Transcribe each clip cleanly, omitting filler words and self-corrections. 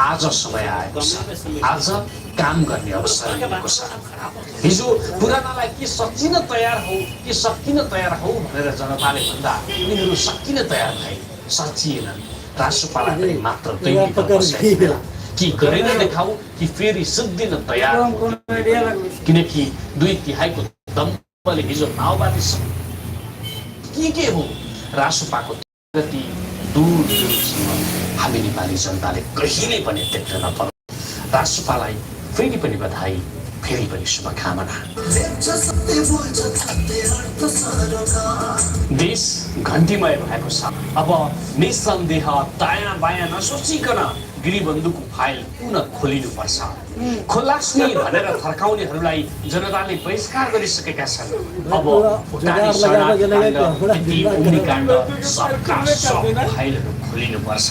आज समय आएको छ। आज काम गर्ने अवसर मिलेको छ। हिजो पुरानालाई के सच्चिन तयार हौ के सकिन तयार हौ भनेर जनताले भन्दा उनीहरू सकिन तयार भए, सचिएनन्। राष्ट्रपालाले मात्र दुई विकल्प बसेको कि गरेर देखाऊ कि फेरि सिद्धिन तयार हौ, किनकि 2/3 दम्बले हिजो माओवादी के हो राष्ट्रपाको गति दूरसम्म हामी नेपाली जनताले कहिले पनि देख्न नपर्यो। राष्ट्रपालाई फेरि पनि बधाई, फेरि पनि शुभकामना। देश घन्टीमय भएको छ। अब निसन्देह दायाँ बायाँ नसोचिकन गिरिबन्धुको फाइल पुनः खोलिनुपर्छ। खोलास्नी भनेर थर्काउनेहरूलाई जनताले बहिष्कार गरिसकेका छन्। अब भुटानी शरणार्थीकाण्ड सबका सब फाइलहरू खोलिनुपर्छ।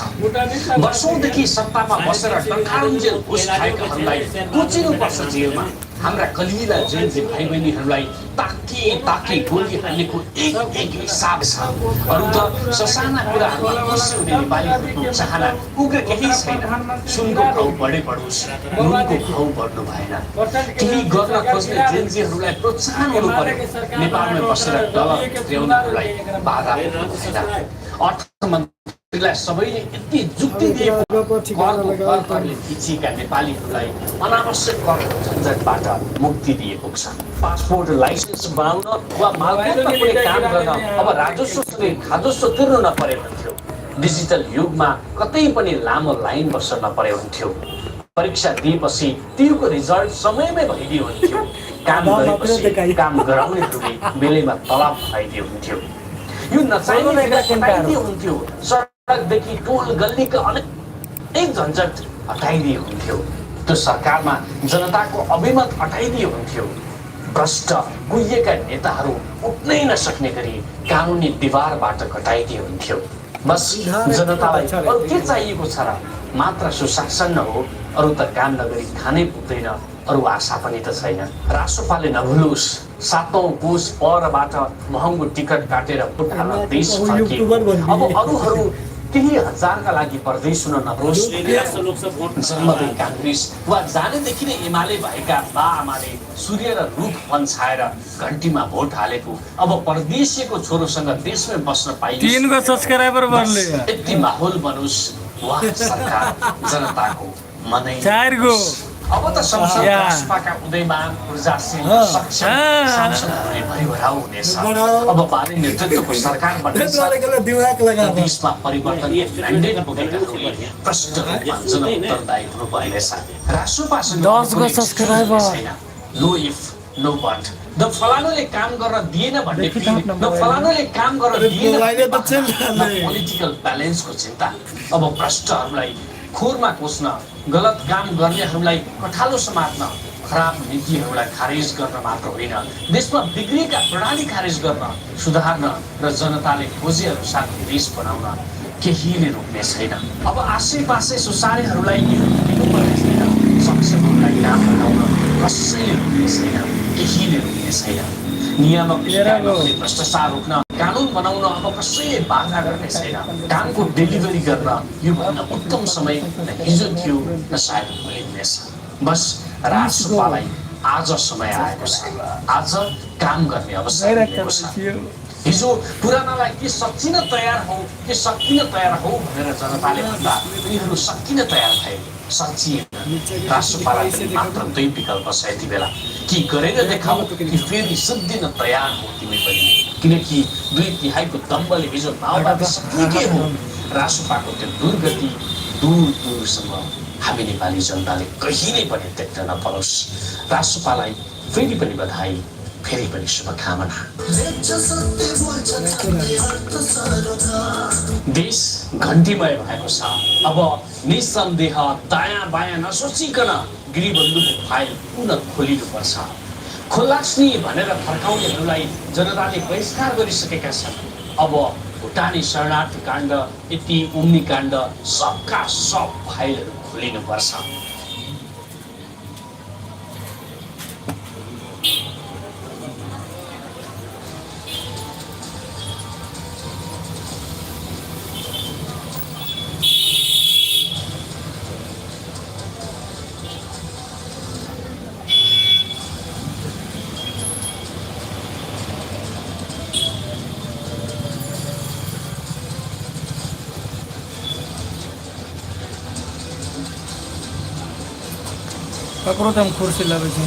वर्षौंदेखि सत्तामा बसेर टंकारुन्जेल घुस खाएकाहरूलाई कोचिनुपर्छ जेलमा। हाम्रा कलिला जयन्ती भाइ बहिनीहरूलाई ताकी गोली हाल्नेको एक हिसाब छ। अरू त ससाना कुराहरूमा खुसी हुने नेपालीहरूको चाहना उग्र केही छैन। सुनको भाउ बढे बढोस्, नुनको भाउ बढ्नु भएन। केही गर्न खोज्ने जेन्जीहरूलाई प्रोत्साहन हुनु पर्यो। नेपालमा बसेर डलर ल्याउनेहरूलाई बाधा हुनु भएन। अर्थमन्त्रीलाई सबैले यति जुक्ति दिएको करले खिचिएका नेपालीहरूलाई अनावश्यक कर झन्झटबाट मुक्ति दिएको छ। पासपोर्ट लाइसेन्स बनाउन वा मालपोतमा कुनै काम गर्न अब राजस्वले खाजस्व तिर्नु नपरे हुन्थ्यो। डिजिटल युगमा कतै पनि लामो लाइन बस्न नपरे हुन्थ्यो। परीक्षा दिएपछि तिनको रिजल्ट समयमै भइदियो हुन्थ्यो। काम गरेपछि काम गराउनेहरूले बेलैमा तलब खुवाइदियो हुन्थ्यो। यो नचाहिने हुन्थ्यो। सडकदेखि टोल गल्लीका अनेक झन्झट हटाइदियो हुन्थ्यो। त्यो सरकारमा जनताको अभिमत हटाइदियो हुन्थ्यो। भ्रष्ट कुहिएका नेताहरू उठ्नै नसक्ने गरी कानुनी दिवारबाट घटाइदियो हुन्थ्यो। बस जनतालाई अरू के चाहिएको छ र? मात्र सुशासन न हो, अरू त काम नगरी खानै पुग्दैन, अरू आशा पनि त छैन। राष्ट्रपाले नभुलोस् 7औं कोष परबाट महँगो टिकट काटेर भोट हाल्न देश फर्के। अब अरूहरू केही हजारका लागि परदेश हुन नपरोस्। जन्मदै काङ्ग्रेस वा जानेदेखि नै एमाले भएका बा आमाले सूर्य र रुख पन्छाएर घन्टीमा भोट हालेको अब परदेशीको छोरोसँग देशमै बस्न पाइन्छ। 3 सब्सक्राइबर बढ्ले। यति माहौल बनोस् वा सरकार जनताको मनै 4 गो। अब त संसद राष्ट्रपाका उदयमान ऊर्जाशील सक्षम सांसदहरूले भरिभराउ हुनेछ। अब बाली नेतृत्वको सरकार बन्नेछ। देशमा परिवर्तन म्यान्डेट बोकेकाहरूले प्रष्ट रूपमा जनउत्तरदायी हुनुपर्नेछ। राष्ट्रपासँग 10 गो subscriber. No if no but. न फलानुले काम गर्न दिएन भन्ने न फलानुले काम गर्न दिएन पोलिटिकल ब्यालेन्सको चिन्ता। अब भ्रष्टहरूलाई खोरमा कोस्न, गलत काम गर्नेहरूलाई कठालो समात्न, खराब नीतिहरूलाई खारेज गर्न मात्र होइन, देशमा बिग्रिएका प्रणाली खारेज गर्न, सुधार्न र जनताले खोजे अनुसार देश बनाउन केहीले रोक्ने छैन। अब आसेपासे सुसारेहरूलाई दिनुपर्ने छैन। सक्षमहरूलाई काम बनाउन कसैले रोक्ने छैन, केहीले रोक्ने छैन। नियामक भ्रष्टाचार रोक्न कानुन बनाउन अब कसैले बाधा गर्ने छैन। कामको डेलिभरी गर्न योभन्दा उत्तम समय न हिजो थियो न सायद भोलि हुनेछ। बस राष्ट्रपालाई आज समय आएको छ। आज काम गर्ने अवसर मिलेको छ। हिजो पुरानालाई के सच्चिन तयार हौ के सकिन तयार हौ भनेर जनताले भन्दा उनीहरू सकिन तयार भए, सचिएन। राष्ट्रपालाले मात्र दुई विकल्प छ यति बेला कि गरेर देखाऊ कि फेरि सिद्धिन तयार हो तिमी पनि, किनकि 2/3 दम्बले हिजो माओवादी के हो राष्ट्रपाको त्यो दुर्गति दूरसम्म हामी नेपाली जनताले कहिले पनि देख्न नपरोस्। राष्ट्रपालाई फेरि पनि बधाई, फेरि पनि शुभकामना। देश घन्टीमय भएको छ। अब निसन्देह दायाँ बायाँ नसोचिकन गिरिबन्धुको फाइल पुनः खोलिनुपर्छ। खोलास्नी भनेर फर्काउनेहरूलाई जनताले बहिष्कार गरिसकेका छन्। अब भुटानी शरणार्थी काण्ड, यति उम्नी काण्ड सबका सब फाइलहरू खोलिनुपर्छ। पकड़ो तुम कुर्सी लावे छी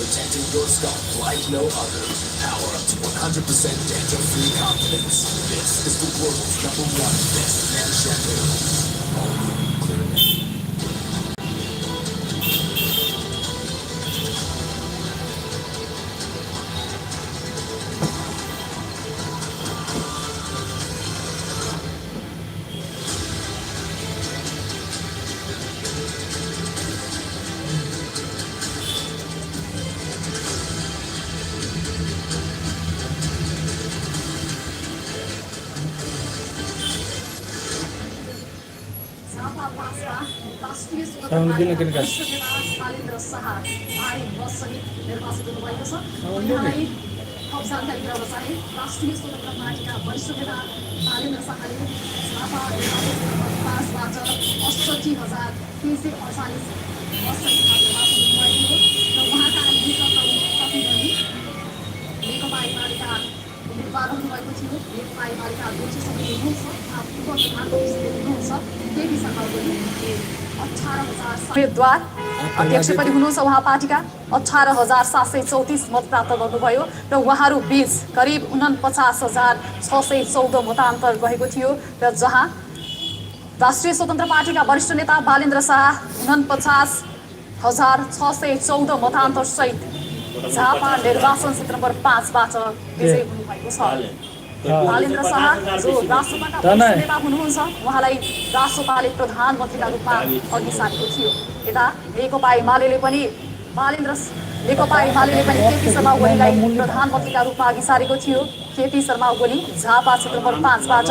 Protecting your stuff like no other. Power up to 100% danger-free confidence. This is the world's #1 best man shampoo. Only Clear. Sound किन किन काट्छ बालेन्द्र शाह भारी बससहित निर्वाचित हुनुभएको छ। उहाँलाई थप जानकारी गराउन चाहे राष्ट्रिय स्वतन्त्र पार्टीका वरिष्ठ नेता बालेन्द्र शाहले झापा निर्वाचन 68,348 बससहित निर्वाचन हुनुभएको र उहाँका नेतृत्वमा प्रतिनिधि नेकपा एमालेका उम्मेदवार हुनुभएको थियो। नेकपा एमालेका अध्यक्ष समिति हुनुहुन्छ, पूर्व प्रधानमन्त्री हुनुहुन्छ, केपी शर्मा ओली 18,000 उम्मेदवार अध्यक्ष पनि हुनुहुन्छ। उहाँ पार्टीका 18,734 मतदाता गर्नुभयो र उहाँहरू बीच करिब 49,614 मतान्तर रहेको थियो र जहाँ राष्ट्रिय स्वतन्त्र पार्टीका वरिष्ठ नेता बालेन्द्र शाह 49,614 मतान्तर सहित झापा निर्वाचन क्षेत्र नम्बर 5बाट विजयी हुनुभएको छ। बालेन्द्र शाह जो राष्ट्रपाका वरिष्ठ नेता हुनुहुन्छ, उहाँलाई राष्ट्रपाले प्रधानमन्त्रीका रूपमा अघि सारेको थियो। यता नेकपा एमाले पनि केपी शर्मा ओलीलाई प्रधानमन्त्रीका रूपमा अघि सारेको थियो। केपी शर्मा ओली झापा क्षेत्र नम्बर 5बाट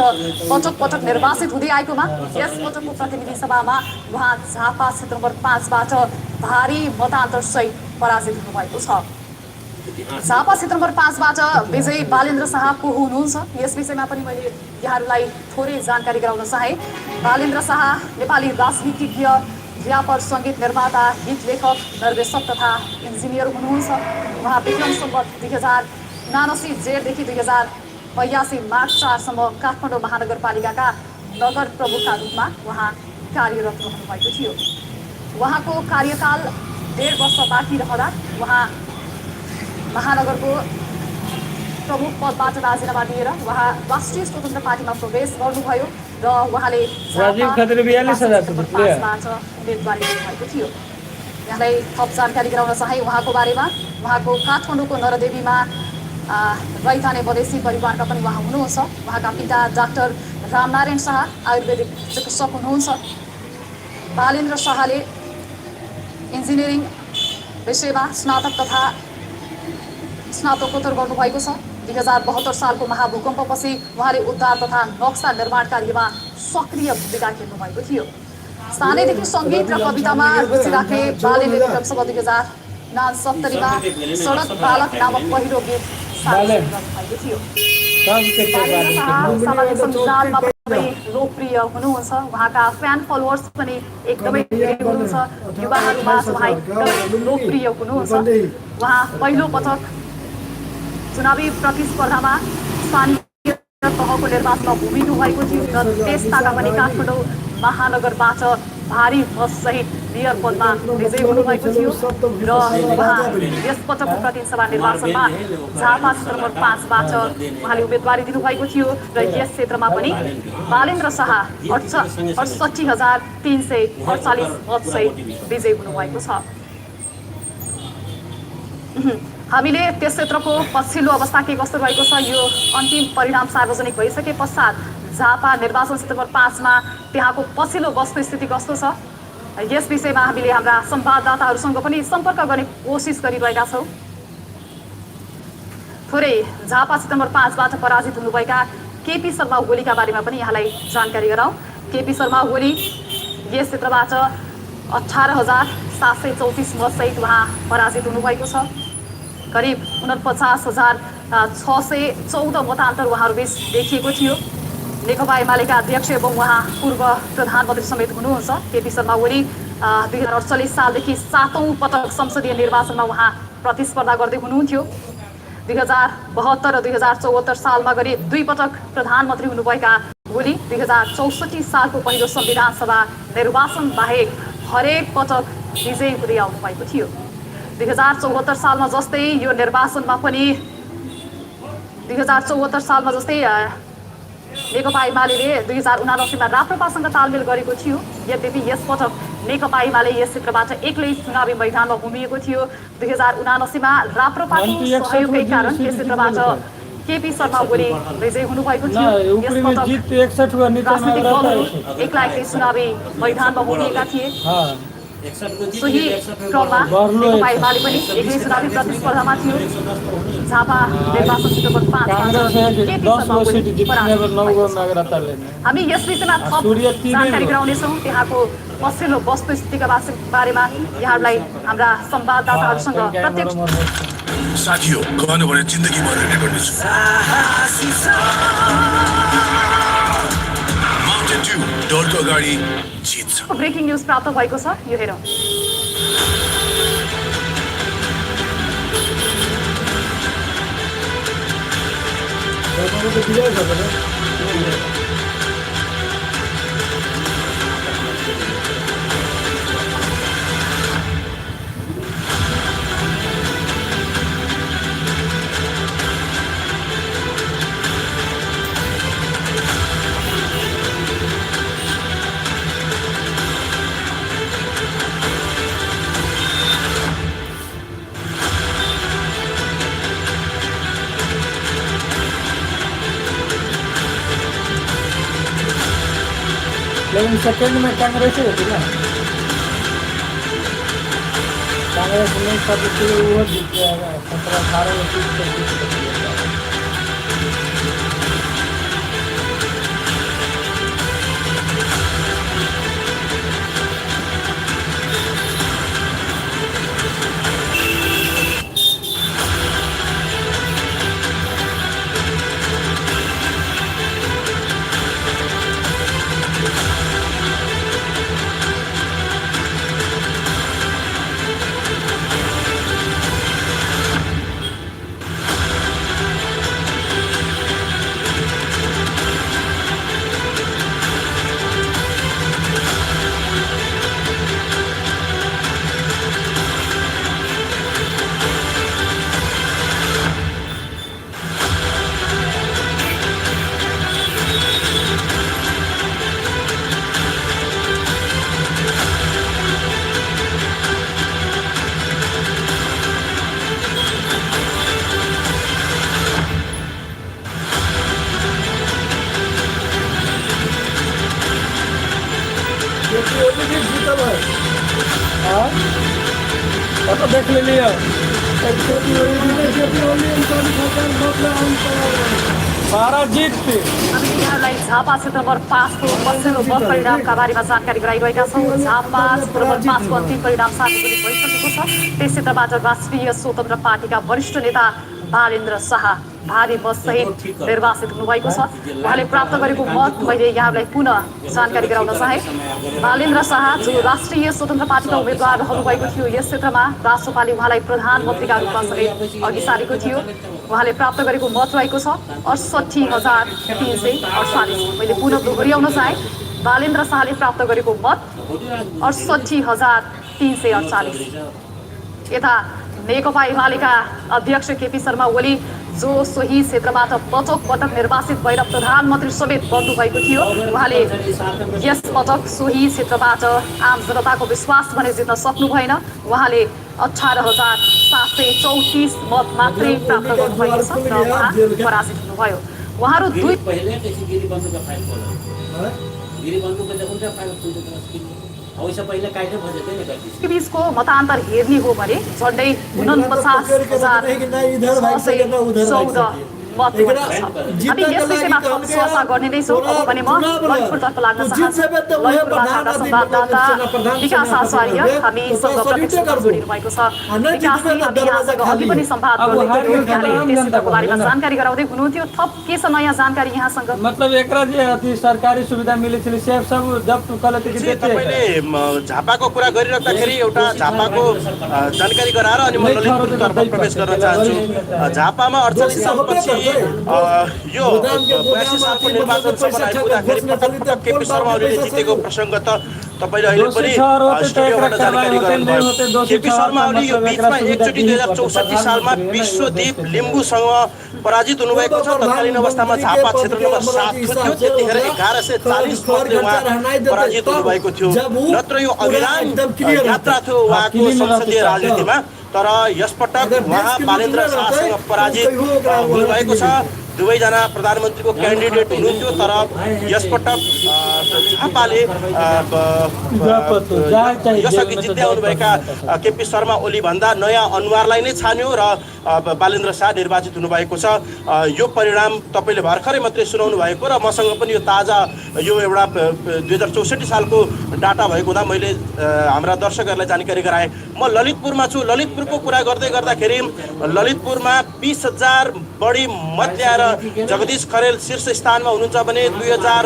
पटक पटक निर्वाचित हुँदै आएकोमा यस पटकको प्रतिनिधि सभामा उहाँ झापा क्षेत्र नम्बर 5बाट भारी मतान्तर सहित पराजित हुनुभएको छ। झापा क्षेत्र नम्बर 5बाट विजयी बालेन्द्र शाह को हुनुहुन्छ, यस विषयमा पनि मैले यहाँहरूलाई थोरै जानकारी गराउन चाहे। बालेन्द्र शाह नेपाली राजनीतिज्ञ, व्यापार सङ्गीत निर्माता, गीत लेखक, निर्देशक तथा इन्जिनियर हुनुहुन्छ। उहाँ विक्रम सम्वत 2079 जेठदेखि 2082 मार्च 4सम्म काठमाडौँ महानगरपालिकाका नगर प्रमुखका रूपमा उहाँ कार्यरत रहनुभएको थियो। उहाँको कार्यकाल 1.5 वर्ष बाँकी रहँदा उहाँ महानगरको प्रमुख पदबाट राजीनामा दिएर उहाँ राष्ट्रिय स्वतन्त्र पार्टीमा प्रवेश गर्नुभयो र उहाँले उम्मेदवारी दिनुभएको थियो। यहाँलाई थप जानकारी गराउन चाहे उहाँको बारेमा। उहाँको काठमाडौँको नरदेवीमा रैथाने मधेसी परिवारका पनि उहाँ हुनुहुन्छ। उहाँका पिता डाक्टर रामनारायण शाह आयुर्वेदिक चिकित्सक हुनुहुन्छ। बालेन्द्र शाहले इन्जिनियरिङ विषयमा स्नातक तथा स्नातकोत्तर गर्नुभएको छ। 2072 सालको महाभूकम्पपछि उहाँले उद्धार तथा नक्सा निर्माण कार्यमा सक्रिय भूमिका खेल्नुभएको थियो। सानैदेखि सङ्गीत र कवितामा रुचि राख्ने बालेले विक्रम सम्वत 2069मा सडक बालक नामक पहिलो गीत गर्नुभएको थियो। सामाजिक सञ्जालमा पनि लोकप्रिय हुनुहुन्छ। उहाँका फ्यान फलोवर्स पनि एकदमै धेरै हुनुहुन्छ। युवाहरूमा उहाँ एकदमै लोकप्रिय हुनुहुन्छ। उहाँ पहिलो पटक चुनावी प्रतिस्पर्धामा स्थानीय तहको निर्वाचनमा उभिनु भएको थियो र त्यसताका पनि काठमाडौँ महानगरबाट भारी मतसहित मेयर पदमा विजयी हुनुभएको थियो र उहाँ यस पटकको प्रतिनिधि सभा निर्वाचनमा झापा क्षेत्र नम्बर 5बाट उहाँले उम्मेदवारी दिनुभएको थियो र यस क्षेत्रमा पनि बालेन्द्र शाह 68,348 मतसहित विजयी हुनुभएको छ। हामीले त्यस क्षेत्रको पछिल्लो अवस्था के कस्तो रहेको छ, यो अन्तिम परिणाम सार्वजनिक भइसके पश्चात झापा निर्वाचन क्षेत्र नम्बर 5मा त्यहाँको पछिल्लो वस्तुस्थिति कस्तो छ, यस विषयमा हामीले हाम्रा संवाददाताहरूसँग पनि सम्पर्क गर्ने कोसिस गरिरहेका छौँ। थोरै झापा क्षेत्र नम्बर 5बाट पराजित हुनुभएका केपी शर्मा ओलीका बारेमा पनि यहाँलाई जानकारी गराउँ। केपी शर्मा ओली यस क्षेत्रबाट 18,734 मतसहित उहाँ पराजित हुनुभएको छ। करिब 49,614 मतान्तर उहाँहरूबीच देखिएको थियो। नेकपा एमालेका अध्यक्ष एवं उहाँ पूर्व प्रधानमन्त्री समेत हुनुहुन्छ केपी शर्मा ओली। 2048 सालदेखि 7औं पटक संसदीय निर्वाचनमा उहाँ प्रतिस्पर्धा गर्दै हुनुहुन्थ्यो। 2072 र 2074 सालमा गरी 2 पटक प्रधानमन्त्री हुनुभएका ओली 2064 सालको पहिलो संविधान सभा निर्वाचन बाहेक हरेक पटक विजयी हुँदै आउनु भएको थियो। 2074 सालमा जस्तै यो निर्वाचनमा पनि 2074 सालमा जस्तै नेकपा एमाले 2079 मा राप्रपासँग तालमेल गरेको थियो। यद्यपि यसपटक नेकपा एमाले यस क्षेत्रबाट एक्लै चुनावी मैदानमा उभिएको थियो। 2079 मा राप्रपाको सहयोगकै कारण यस क्षेत्रबाट केपी शर्मा ओली विजयी हुनुभएको थियो। यसपटक राजनीतिक दलहरू एक्लै चुनावी मैदानमा उभिएका थिए। सोही क्रममा नेकपा एमाले पनि एक्लै चुनावी प्रतिस्पर्धामा थियो। झापा निर्वाचन क्षेत्रको 5 हामी यस विषयमा थप जानकारी गराउनेछौँ। त्यहाँको पछिल्लो वस्तुस्थितिका बारेमा यहाँहरूलाई हाम्रा संवाददाताहरूसँग प्रत्यक्ष। साथियों, कहनु भने जिन्दगीमा रहने गर्नेछु। माउन्टेन ड्यू डरको अगाडि जित्छ। ब्रेकिङ न्युज प्राप्त भएको छ, यो हेरौँ। लेकिन सेकंड में कांग्रेस ही होती ना, कांग्रेस ने सब वो जीत गया 17-18 में जीत कर तो देख लिया सारा जीत थी। हामी यहाँलाई झापा क्षेत्र नम्बर 5 को पछिल्लो मत परिणामका बारेमा जानकारी गराइरहेका छौँ। झापा क्षेत्र नम्बर 5 को अन्तिम परिणाम सार्वजनिक भइसकेको छ। त्यस क्षेत्रबाट राष्ट्रिय स्वतन्त्र पार्टीका वरिष्ठ नेता बालेन्द्र शाह भारी मतसहित निर्वाचित हुनुभएको छ। उहाँले प्राप्त गरेको मत मैले यहाँलाई पुनः जानकारी गराउन चाहे। बालेन्द्र शाह जो राष्ट्रिय स्वतन्त्र पार्टीका उम्मेद्वार रहनुभएको थियो, यस क्षेत्रमा राष्ट्रपाले उहाँलाई प्रधानमन्त्रीका रूपमा समेत अघि सारेको थियो। उहाँले प्राप्त गरेको मत रहेको छ 68,348। मैले पुनः दोहोऱ्याउन चाहे, बालेन्द्र शाहले प्राप्त गरेको मत 68,348। यता नेकपा एमालेका अध्यक्ष केपी शर्मा ओली जो सोही क्षेत्रबाट पटक पटक निर्वाचित भएर प्रधानमन्त्री समेत बन्नुभएको थियो, उहाँले यस पटक सोही क्षेत्रबाट आम जनताको विश्वास भने जित्न सक्नु भएन। उहाँले 18,734 मत मात्रै प्राप्त गर्नुभएको छ र उहाँ पराजित हुनुभयो। उहाँहरू दुई बीचको मतान्तर हेर्ने हो भने झन्डै 49,614 मत हामी यस विषयमा थप चर्चा गर्ने नै छौँ। अब भने म ललितपुरतर्फ लाग्न चाहन्छु। ललितपुरबाट हाम्रा संवाददाता विकास आचार्य हामीसँग प्रत्यक्ष जोडिनु भएको छ। विकासजी, हामी यहाँसँग अघि पनि संवाद गर्दै थियौँ, यहाँले त्यस क्षेत्रको बारेमा जानकारी गराउँदै हुनुहुन्थ्यो। थप के छ नयाँ जानकारी यहाँसँग? मतलब एकरा जे अति सरकारी सुविधा मिले थियो सेफ सब जब कलेक्ट के तपाईले झापाको कुरा गरिराख्दाखेरि एउटा झापाको जानकारी गराएर अनि म ललितपुरतर्फ प्रवेश गर्न चाहन्छु। झापामा 48 सालपछि यो 82 सालको निर्वाचन सफल आइपुग्दाखेरि पटक केपी शर्मा ओलीले जितेको प्रसङ्ग त तपाईले अहिले पनि स्टुडियोबाट जानकारी गराउनुभयो। केपी शर्मा ओली यो बीचमा एकचोटि 2064 सालमा विश्वदीप लिम्बूसँग पराजित हुनुभएको छ। तत्कालीन अवस्थामा झापा क्षेत्र नम्बर 7 को थियो। त्यतिखेर 1140 मतले उहाँ पराजित हुनुभएको थियो। नत्र यो अभियान यात्रा थियो उहाँको संसदीय राजनीतिमा। तर यसपटक उहाँ बालेन्द्र शाहसँग पराजित हुनुभएको छ। दुवैजना प्रधानमन्त्रीको क्यान्डिडेट हुनुहुन्थ्यो तर यसपटक झापाले यसअघि जित्दै आउनुभएका केपी शर्मा ओली भन्दा नयाँ अनुहारलाई नै छान्यो र बालेन्द्र शाह निर्वाचित हुनुभएको छ। यो परिणाम तपाईँले भर्खरै मात्रै सुनाउनु भएको र मसँग पनि यो ताजा यो एउटा 2064 सालको डाटा भएको हुँदा मैले हाम्रा दर्शकहरूलाई जानकारी गराएँ। म ललितपुरमा छु। ललितपुरको कुरा गर्दै गर्दाखेरि ललितपुरमा 20,000 बढी मत ल्याएर जगदीश खरेल शीर्ष स्थानमा हुनुहुन्छ भने 2000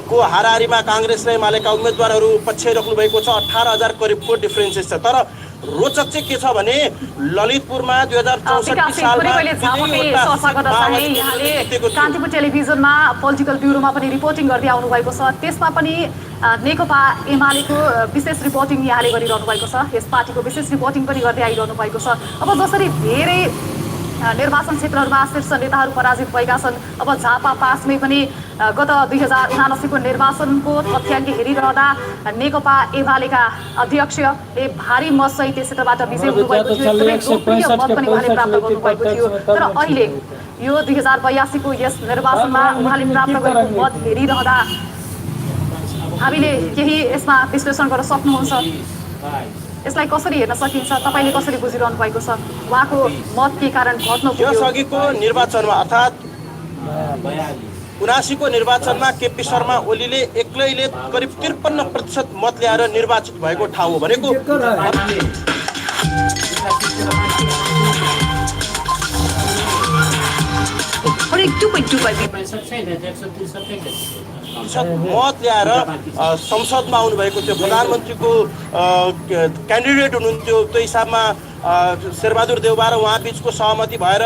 को हाराहारीमा काङ्ग्रेस र एमालेका उम्मेदवारहरू पछि राख्नु भएको छ। 18,000 करिबको डिफरेन्सेस छ। तर रोचक चाहिँ के छ भने ललितपुरमा 2064 सालमा कान्तिपुर टेलिभिजनमा पोलिटिकल ब्युरोमा पनि रिपोर्टिङ गर्दै आउनु भएको छ। त्यसमा पनि नेकपा एमालेको विशेष रिपोर्टिङ यहाँले गरिरहनु भएको छ। यस पार्टीको विशेष रिपोर्टिङ पनि गर्दै आइरहनु भएको छ। अब जसरी धेरै निर्वाचन क्षेत्रहरूमा शीर्ष नेताहरू पराजित भएका छन्, अब झापा पासमै पनि गत 2079 को निर्वाचनको तथ्याङ्क हेरिरहँदा नेकपा एमालेका अध्यक्षले भारी मतसहित त्यस क्षेत्रबाट विजय हुनुभएको थियो। एकदमै लोकप्रिय मत पनि उहाँले प्राप्त गर्नुभएको थियो। तर अहिले यो 2082 को यस निर्वाचनमा उहाँले प्राप्त गरेको मत हेरिरहँदा हामीले केही यसमा विश्लेषण गर्न सक्नुहुन्छ? यसलाई कसरी हेर्न सकिन्छ? तपाईँले कसरी बुझिरहनु भएको छ? उहाँको मत के कारण घट्नु पुग्यो? यसअघिको निर्वाचनमा अर्थात् 79 को निर्वाचनमा केपी शर्मा ओलीले एक्लैले करिब 53% मत ल्याएर निर्वाचित भएको ठाउँ हो भनेको मत ल्याएर संसदमा आउनुभएको थियो। प्रधानमन्त्रीको क्यान्डिडेट हुनुहुन्थ्यो। त्यो हिसाबमा शेरबहादुर देउबा र उहाँ बिचको सहमति भएर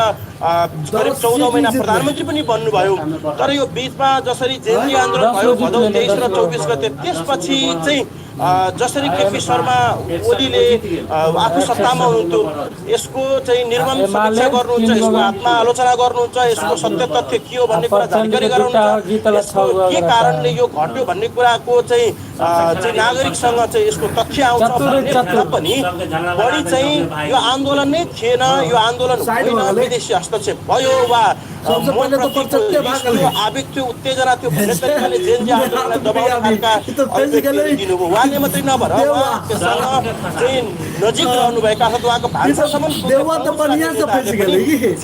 करिब 14 महिना प्रधानमन्त्री पनि बन्नुभयो। तर यो बिचमा जसरी जेनजी आन्दोलन भयो भदौ 23 र 24 गते, त्यसपछि चाहिँ जसरी केपी शर्मा ओलीले आफू सत्तामा हुनुहुन्थ्यो यसको चाहिँ निर्मम समीक्षा गर्नुहुन्छ, यसको आत्मालोचना गर्नुहुन्छ, यसको सत्य तथ्य के हो भन्ने कुरा जानकारी गराउनुहुन्छ, यसको के कारणले यो घट्यो भन्ने कुराको चाहिँ नागरिकसँग चाहिँ यसको तथ्य आउँछ भन्ने पनि बढी चाहिँ यो आन्दोलन नै थिएन, यो आन्दोलन होइन, विदेशी हस्तक्षेप भयो वा आवेग थियो, उत्तेजना थियो भन्ने तरिकाले जेनजी आन्दोलनलाई दबाउने खालका अभिव्यक्ति दिनुभयो। उहाँले मात्रै नभएर उहाँसँग चाहिँ नजिक रहनुभएका अथवा उहाँको भान्सासम्म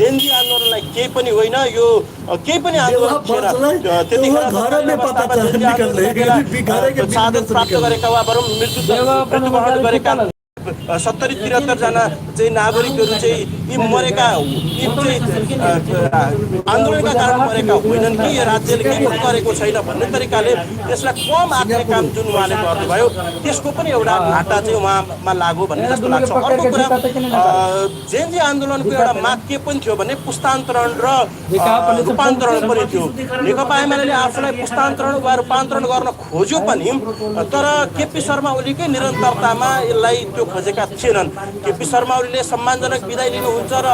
जेनजी आन्दोलनलाई केही पनि होइन, यो केही पनि आन्दोलन थिएन। त्यतिखेर शहादत प्राप्त गरेका वा भनौँ मृत्युवरण गरेका 70-73 जना चाहिँ नागरिकहरू चाहिँ यी मरेका यी चाहिँ आन्दोलनका कारण मरेका होइनन् कि यो राज्यले केही पनि गरेको छैन भन्ने तरिकाले त्यसलाई कम आत्ने काम जुन उहाँले गर्नुभयो त्यसको पनि एउटा घाटा चाहिँ उहाँमा लाग्यो भन्ने जस्तो लाग्छ। अर्को कुरा जेनजी आन्दोलनको एउटा माग के पनि थियो भने पुस्तान्तरण र रूपान्तरण पनि थियो। नेकपा एमाले आफूलाई पुस्तान्तरण वा रूपान्तरण गर्न खोज्यो पनि तर केपी शर्मा ओलीकै निरन्तरतामा यसलाई त्यो खोजेका थिएनन्। केपी शर्मा ओलीले सम्मानजनक बिदाई लिनुहुन्छ र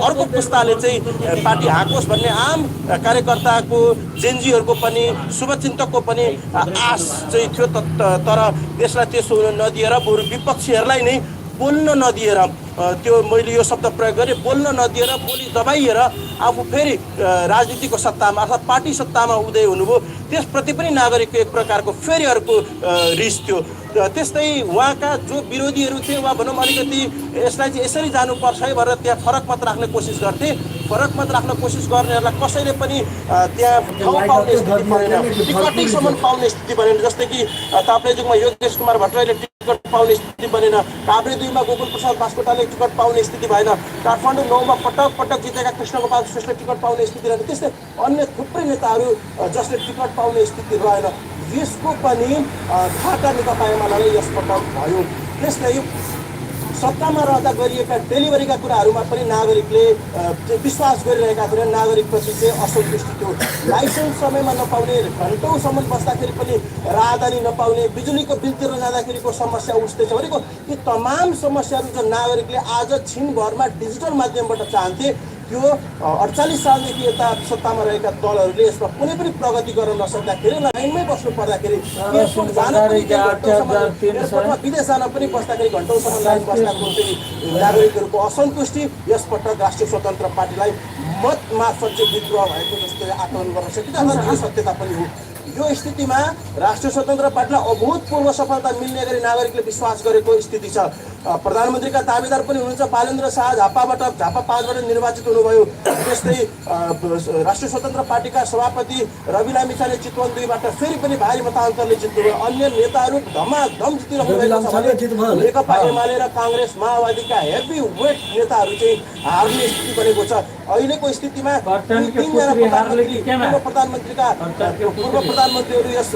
अर्को पुस्ताले चाहिँ पार्टी हाँकोस् भन्ने आम कार्यकर्ताको जेनजीहरूको पनि शुभचिन्तकको पनि आश चाहिँ थियो। तर त्यसलाई त्यसो हुन नदिएर बरु विपक्षीहरूलाई नै बोल्न नदिएर त्यो मैले यो शब्द प्रयोग गरेँ, बोल्न नदिएर बोली दबाइएर आफू फेरि राजनीतिको सत्तामा अर्थात् पार्टी सत्तामा उदय हुनुभयो। त्यसप्रति पनि नागरिकको एक प्रकारको फेरि अर्को रिस थियो। त्यस्तै उहाँका जो विरोधीहरू थिए वा भनौँ अलिकति यसलाई चाहिँ यसरी जानुपर्छ है भनेर त्यहाँ फरक मत राख्ने कोसिस गर्थे। फरक मत राख्न कोसिस गर्नेहरूलाई कसैले पनि त्यहाँ ठाउँ पाउने स्थिति बनेन, टिकटैसम्म पाउने स्थिति बनेन। जस्तै कि ताप्लेजुङमा योगेश कुमार भट्टराईले टिकट पाउने स्थिति बनेन, काभ्रे 2 मा गोकुल प्रसाद बास्कोटाले टिकट पाउने स्थिति भएन, काठमाडौँ 9 मा पटक जितेका कृष्णगोपाल श्रेष्ठले टिकट पाउने स्थिति रहेन। त्यस्तै अन्य थुप्रै नेताहरू जसले टिकट पाउने स्थिति रहेन। यसको पनि घाटा नेकपा एमालेलाई यसपटक भयो। त्यसले सत्तामा रहँदा गरिएका डेलिभरीका कुराहरूमा पनि नागरिकले विश्वास गरिरहेका थिएन, नागरिकप्रति चाहिँ असन्तुष्टि थियो। लाइसेन्स समयमा नपाउने, घन्टौँसम्म बस्दाखेरि पनि राहदानी नपाउने, बिजुलीको बिल तिर्न जाँदाखेरिको समस्या उठ्दैछ भनेको यी तमाम समस्याहरू जो नागरिकले आज छिनभरमा डिजिटल माध्यमबाट चाहन्थे, त्यो 48 सालदेखि यता सत्तामा रहेका दलहरूले यसमा कुनै पनि प्रगति गर्न नसक्दाखेरि लाइनमै बस्नु पर्दाखेरि एयरपोर्ट जान पनि एयरपोर्टमा विदेश जान पनि बस्दाखेरि घन्टौँसम्म लाइन बस्दाको चाहिँ नागरिकहरूको असन्तुष्टि यसपटक राष्ट्रिय स्वतन्त्र पार्टीलाई मत मार्फत चाहिँ विद्रोह भएको जस्तो आकलन गर्न सकिन्छ। यो सत्यता पनि हो। यो स्थितिमा राष्ट्रिय स्वतन्त्र पार्टीलाई अभूतपूर्व सफलता मिल्ने गरी नागरिकले विश्वास गरेको स्थिति छ। प्रधानमन्त्रीका दावेदार पनि हुनुहुन्छ झापा 5बाट निर्वाचित हुनुभयो। त्यस्तै राष्ट्रिय स्वतन्त्र पार्टीका सभापति रवि लामिछाने चितवन 2बाट फेरि पनि भारी मतान्तरले जित्नुभयो। अन्य नेताहरू धमाधम जितिरहनु भएको छ भने नेकपा एमाले र काङ्ग्रेस माओवादीका हेभी वेट नेताहरू चाहिँ हार्ने स्थिति बनेको छ। अहिलेको स्थितिमा पूर्व प्रधानमन्त्रीहरू यस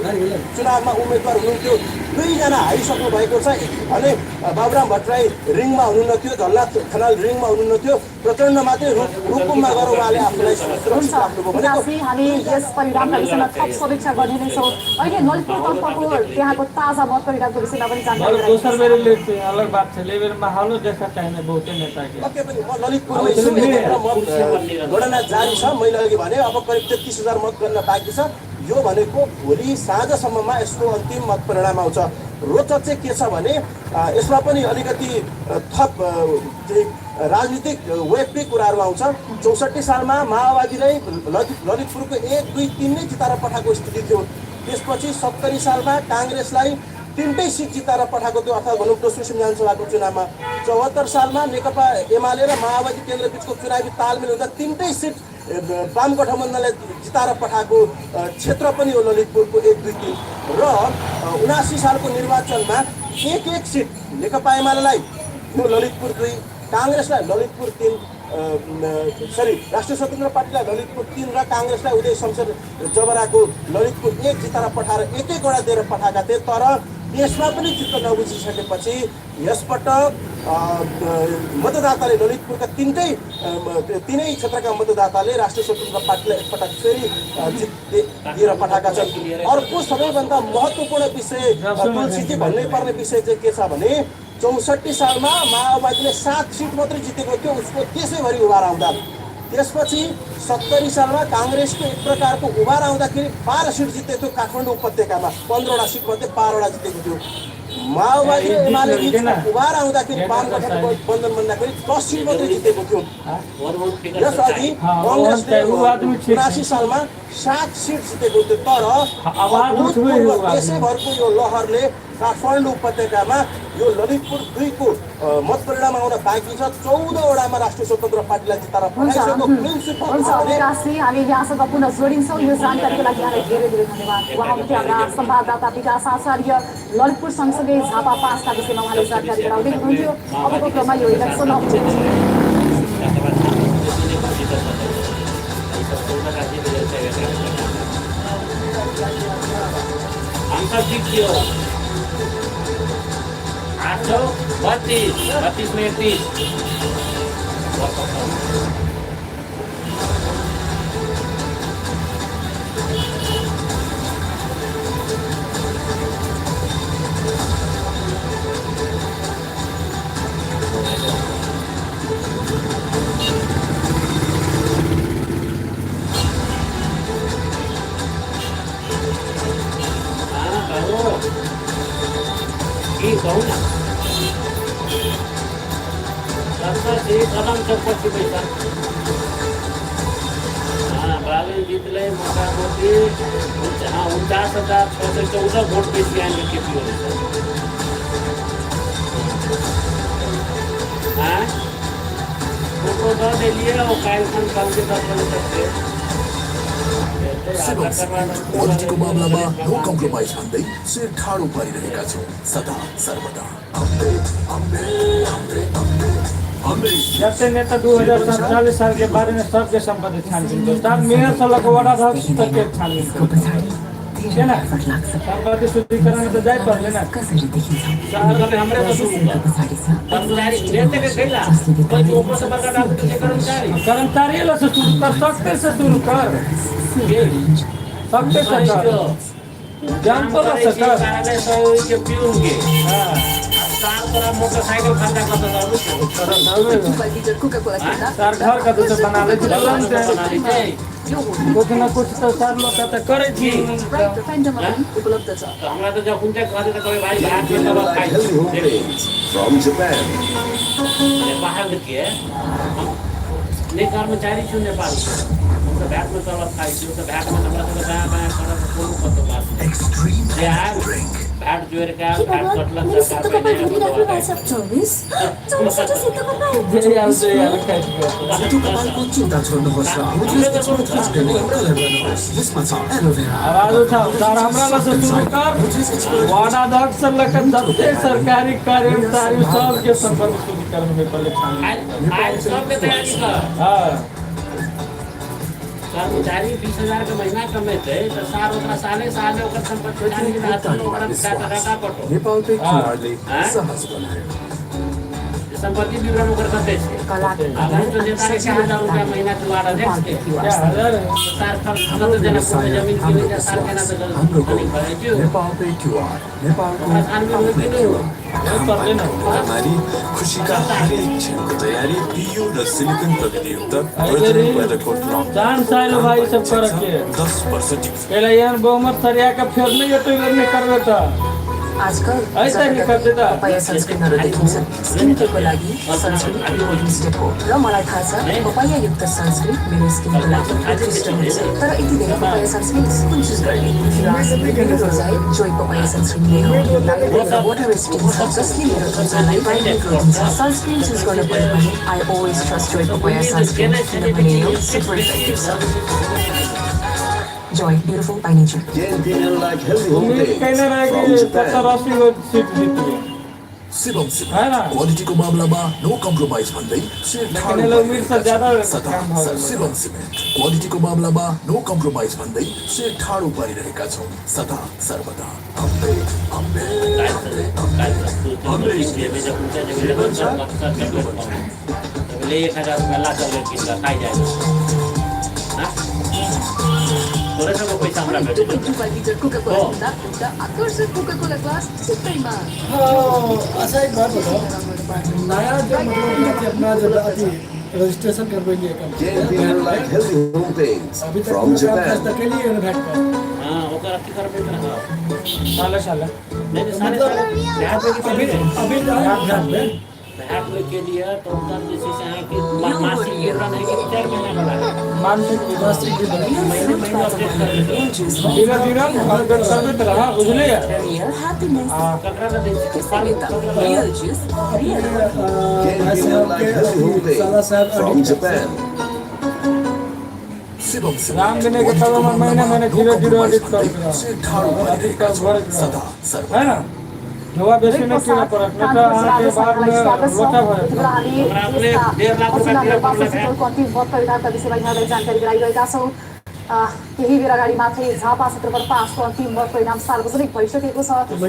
चुनावमा उम्मेदवार हुनुहुन्थ्यो। 2 जना हारिसक्नु भएको छ भने बाबुराम भट्टराई रिङमा हुनुहुन्न थियो, झलनाथ खनाल रिङमा हुनुहुन्न थियो, प्रचण्ड मात्रै रुकुममा गएर उहाँले आफूलाई सुरक्षित राख्नुभयो। हामी यस परिणामका विषयमा थप समीक्षा गर्ने नै छौँ। अहिले ललितपुरतर्फको त्यहाँको ताजा मत परिणामको विषयमा पनि जानकारी दोस्रो बेरले चाहिँ अलग बात छ। लेबेर माहौल देखा चाहिने बहुतै नेता के ओके पनि म ललितपुरमा छु, मत गणना जारी छ। मैले अघि भने अब करिब 33,000 मत गर्न बाँकी छ। यो भनेको भोलि साँझसम्ममा यसको अन्तिम मत परिणाम आउँछ। रोचक चाहिँ के छ भने यसमा पनि अलिकति थप चाहिँ राजनीतिक वेबकै कुराहरू आउँछ। 64 सालमा माओवादीलाई ललितपुरको 1, 2, 3 नै जिताएर पठाएको स्थिति थियो। त्यसपछि 70 सालमा काङ्ग्रेसलाई 3टै सिट जिताएर पठाएको थियो, अर्थात् भनौँ दोस्रो संविधान सभाको चुनावमा। 74 सालमा नेकपा एमाले र माओवादी केन्द्रबिचको चुनावी तालमेल हुँदा 3टै सिट वाम गठबन्धनले जिताएर पठाएको क्षेत्र पनि हो ललितपुरको 1, 2, 3 र 79 सालको निर्वाचनमा एक सिट नेकपा एमालेलाई ललितपुर 2, काङ्ग्रेसलाई ललितपुर 3 राष्ट्रिय स्वतन्त्र पार्टीलाई ललितपुर 3 र काङ्ग्रेसलाई उदय शमशेर जबराको ललितपुर 1 जिताएर पठाएर एक वटा दिएर पठाएका थिए। तर यसमा पनि चित्त नबुझिसकेपछि यसपटक मतदाताले ललितपुरका 3 क्षेत्रका मतदाताले राष्ट्रिय स्वतन्त्र पार्टीलाई एकपटक फेरि जित दिएर पठाएका छन्। अर्को सबैभन्दा महत्त्वपूर्ण विषय तुलसीजी भन्नै पर्ने विषय चाहिँ के छ भने 64 सालमा माओवादीले 7 सिट मात्रै जितेको थियो उसको त्यसैभरि उभार आउँदा। त्यसपछि 70 सालमा काङ्ग्रेसको एक प्रकारको उभार आउँदाखेरि 12 सिट जितेको थियो काठमाडौँ उपत्यकामा, 15वटा सिटमध्ये 12वटा जितेको थियो। माओवादी एमाले उभार आउँदाखेरि वाम गठबन्धन भन्दाखेरि 10 सिट मात्रै जितेको थियो। यसअघि कङ्ग्रेसले 79 सालमा 7 सिट जितेको थियो। तर त्यसैभरको यो लहरले काठमाडौँ उपत्यकामा यो ललितपुर 2 को मत परिणाम आउन बाँकी छ। 14 वडामा राष्ट्रिय स्वतन्त्र पार्टीलाई जिताएर पठाइसकेको प्रिन्सिपल हुन्छ। हामी यहाँसँग पुनः जोडिन्छौँ। यो जानकारीको लागि यहाँलाई धेरै धेरै धन्यवाद। उहाँले हाम्रा संवाददाता विकास आचार्य ललितपुर सँगसँगै झापा 5का विषयमा उहाँले जानकारी गराउँदै हुनुहुन्थ्यो। अबको क्रममा यो election Atau 32 menit. Ini kau nak? कदम छ पछि पैसा बालन जितले मोटामोटी 49,614 भोट बेसी आने केपी हो फोटो दे लिए और कालखन कल के 10 बजे तक क्वालिटीको मामलामा नो कम्प्रोमाइज भन्दै शेर ठाडो पारिरहेका छौँ सदा सर्वदा। जब से नेता 2047 साल के बारे में सबके संपत्ति छानबीन को साथ मेयर सल्लाह को वडा था तक के छानबीन को है ना संपत्ति शुद्धिकरण तो जाय पर्ने ना सरकारले हमरे तो सुरु कर्मचारी नेते के छैला पछि ऊपर से बर्का डाल के कर्मचारी ला से शुरू कर सकते से शुरू कर सकते से कर जानतो ना सरकार सरकारले सहयोग के पिउनगे साल पर मोटरसाइकिल खर्च करता सर घर का तो बना ले तुरंत कुछ न कुछ तो सर लोग तो करे थी उपलब्ध छ हमरा तो जब कुंजा खाते तो कोई भाई भात में तब खाई From Japan. नेपाल के ने कर्मचारी छु नेपाल तो भ्याट में तब खाई छु तो भ्याट में हमरा तो बाया बाया कर बोलू कतो बात Extreme यार drink. भ्याट जोर का भ्याट कटला सरकार पे नहीं सेतु कपालको चिन्ता छोड्नुहोस् र यसमा छ एलोभेरा। आवाज उठाओ सर हमरा ला से शुरू कर वाडा अध्यक्ष लखन जत्ते सरकारी कर्मचारी सब के संपत्ति शुद्धिकरण में पहले छान आज सब में तैयारी कर हां कर्मचारी 20,000 के महीना कमाते तो साल ओकरा साले ओकर संपत्ति छानी के हाथ में ओकरा डाटा पटो नेपालकै किनारले सहज बनायो। संपत्ति विवरण ओकर कते छै आधार तो जेता के 4,000 रुपया महीना के वाडा देख के सरकार खर्च जना पूरे जमीन की वजह सरकार के ना तो हाम्रो नहीं करे जो नेपालकै क्युआर नेपालको आदमी हो कि नहीं हो हमारी खुशी का हरेक क्षणको तयारी पियो र सिलिकन प्रविधियुक्त वर्जिन वेदरकोट लङ जान साइलो भाई सब कर के 10% पहले यार बहुमत सरिया का फेर नहीं ये तो करने करबे त आजकल ऐसा नहीं करते त पपाया सनस्क्रिनहरु देखिन्छ स्किन केयरको लागि सनस्क्रिन रिमोभिङ स्टेप हो र मलाई थाहा छ पपाया युक्त सनस्क्रिन मेरो स्किनको लागि उत्कृष्ट हुन्छ तर यति धेरै पपाया सनस्क्रिन कुन चुज गर्ने मेरो रोजाइ जोय पपाया सनस्क्रिन नै हो यो नाइट्रेट र वाटर रेजिस्टेन्ट छ जसले मेरो त्वचालाई ब्राइटनेस दिन्छ सनस्क्रिन चुज गर्न पर्यो भने I always trust Joy papaya sunscreen किनभने यो सुपर इफेक्टिभ छ Joy, beautiful by nature. कहना रहा कि 70-80 को सीट जीती शिवम है ना क्वालिटीको मामलामा नो कम्प्रोमाइज भन्दै शेर ठाडो लेकिन लोग मिल से ज्यादा सदा काम हो शिवम सिमेन्ट क्वालिटीको मामलामा नो कम्प्रोमाइज भन्दै शेर ठाडो पारिरहेका छौँ सदा सर्वदा। ले 1,000 रुपया ला चल के खाई जाए थोड़ा सा पैसा हमरा भेट आकर्षक कोका-कोला ग्लास सित्तैमा असै बात हो नया जो मतलब कि अपना जो रजिस्ट्रेशन करवाएंगे अभी तक from Japan के लिए भेट कर हां ओकर की करबे ना साले नहीं साले अभी भैट के लिए तो उधर जैसे है कि मासिक विवरण है कि 4 महीना का है मानसिक मासिक महीने अपडेट कर देते धीरे अपडेट करते रहा बुझले ककरा का दिन From Japan. शिवम राम देने के तब महीने 0-0 एडिट कर शेर ठाडो पारिरहेका छौँ सदा सर्वदा। है ना नवा बेसी में किन परत न त आके बाद में लोटा भयो आपने 1.5 लाख रुपया दिएर अन्तिम मत परिणामका विषयमा यहाँलाई जानकारी गराइरहेका छौँ केही बेर अगाडि मात्रै झापा क्षेत्रफल 5 को अन्तिम मत परिणाम सार्वजनिक भइसकेको छ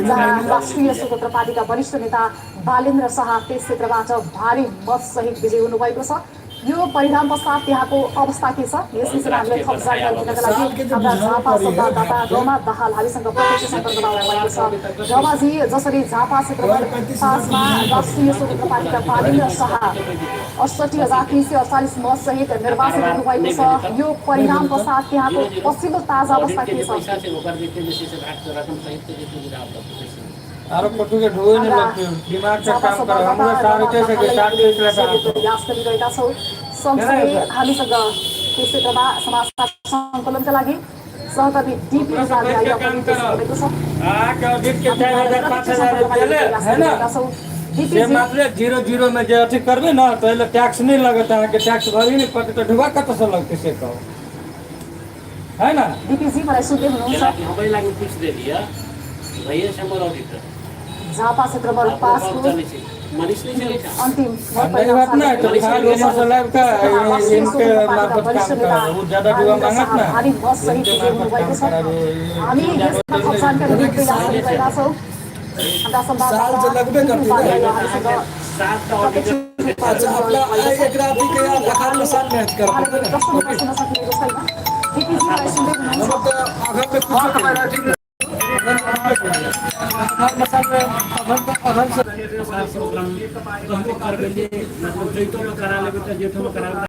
जहाँ राष्ट्रिय स्वतन्त्र पार्टीका वरिष्ठ नेता बालेन्द्र शाह त्यस क्षेत्रबाट भारी मत सहित विजयी हुनुभएको छ। यो परिणाम पश्चात त्यहाँको अवस्था के छ यस विषयमा हामीलाई थप जानकारी दिनका लागि हाम्रा झापा संवाददाता रमा दाहाल हामीसँग प्रत्यक्ष सम्पर्कमा आउनुभएको छ। रमाजी, जसरी झापा क्षेत्रफल 5 मा राष्ट्रिय स्वतन्त्र पार्टीका बालेन्द्र शाह 68,348 मत सहित निर्वाचित हुनुभएको छ। यो परिणाम पश्चात त्यहाँको पछिल्लो ताजा अवस्था के छ? अरे पटु के ढोइ नै लग्थ्यो दिमाग से काम गर हाम्रो साह्रो के छ कि 60 लाख प्रयास गरिरहेका छौँ सँगसँगै हामीसँग यस क्षेत्रमा समाजका सङ्कलनका लागि सहकर्मी डिपी नेपालले अहिले अपडेट गरेको छ के ऑडिट के 4000 5000 रुपैयाँ है ना से मात्र 00 में जे अथी करबे ना तो ले टैक्स नहीं लगता है कि टैक्स भरी नहीं पड़ते तो ढुवा कत से लगते से कहो है ना डिपीजी मलाई सुन्दै हुनुहुन्छ हमारे लागि कुछ दे दिया भैया समर ऑडिटर झापा क्षेत्रबाट पासको मनीष नहीं चले अन्तिम नहीं बात ना तो खाल उमर से लाइव का इनके मार्फत काम कर वो ज्यादा ढुवा मांगत ना हामी बस सहित हुनुभएको छ हामी यसमा थप जानकारी दिन प्रयास गरिरहेका छौँ हाम्रा संवाददाता सात का ऑडिटर अच्छा आपला एक रात के या लखान में साथ मैच कर सुन्न सकिएको छैन डिपीजीलाई सुन्दै हुनुहुन्छ प्रोग्राम तो हम कर बेले मतलब जैतो में करा लेबे त जेठो में करा